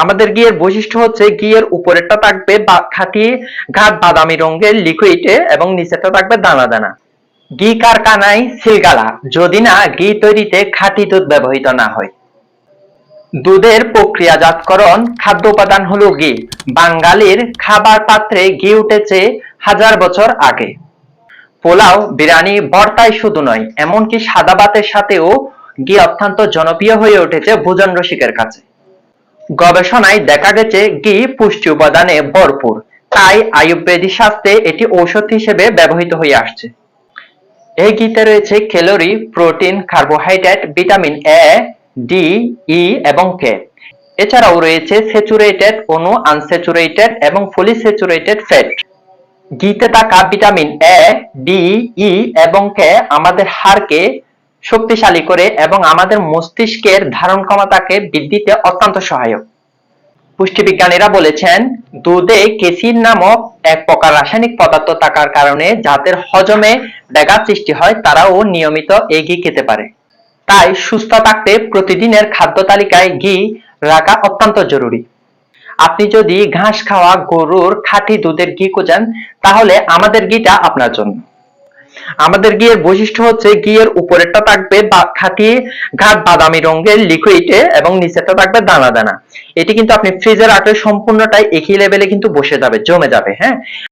আমাদের ঘিয়ের বৈশিষ্ট্য হচ্ছে ঘিয়ের উপরেরটা থাকবে খাঁটি গাঢ় বাদামি রঙের লিকুইডে এবং নিচেরটা থাকবে দানা দানা। ঘি কারখানায় সিলগালা যদি না ঘি তৈরিতে খাঁটি দুধ ব্যবহৃত না হয়। দুধের প্রক্রিয়াজাতকরণ খাদ্য উপাদান হলো ঘি। বাঙালির খাবার পাত্রে ঘি উঠেছে হাজার বছর আগে। পোলাও, বিরিয়ানি, ভর্তায় শুধু নয়, এমনকি সাদা ভাতের সাথেও ঘি অত্যন্ত জনপ্রিয় হয়ে উঠেছে ভোজন রসিকের কাছে। গবেষণায় দেখা গেছে ঘি পুষ্টি উপাদানে ভরপুর, তাই আয়ুর্বেদিক শাস্ত্রে এটি ঔষধ হিসেবে ব্যবহৃত হয়ে আসছে। এই ঘিতে রয়েছে calorie, protein, carbohydrate, vitamin A, D, E এবং কে। এছাড়াও রয়েছে স্যাচুরেটেড অণু, আনস্যাচুরেটেড এবং পলিস্যাচুরেটেড ফ্যাট। ঘিতে থাকা ভিটামিন এ, ডি, ই এবং কে আমাদের হাড়কে শক্তিশালী করে এবং আমাদের মস্তিষ্কের ধারণ ক্ষমতাকে বৃদ্ধিতে অত্যন্ত সহায়ক। পুষ্টিবিজ্ঞানীরা বলেছেন, দুধে কেসিন নামক এক প্রকার রাসায়নিক পদার্থ থাকার কারণে যাদের হজমে ব্যাঘাত সৃষ্টি হয় তারাও নিয়মিত এই ঘি খেতে পারে। তাই সুস্থ থাকতে প্রতিদিনের খাদ্য তালিকায় ঘি রাখা অত্যন্ত জরুরি। আপনি যদি ঘাস খাওয়া গরুর খাঁটি দুধের ঘি খোঁজেন তাহলে আমাদের ঘিটা আপনার জন্য। আমাদের ঘিয়ের বৈশিষ্ট্য হচ্ছে ঘিয়ের উপরেরটা থাকবে খাঁটি গাঢ় বাদামি রঙের লিকুইডে এবং নিচেরটা থাকবে দানা দানা। এটি কিন্তু আপনি ফ্রিজে রাখলে সম্পূর্ণটাই একই লেভেলে কিন্তু বসে যাবে, জমে যাবে। হ্যাঁ,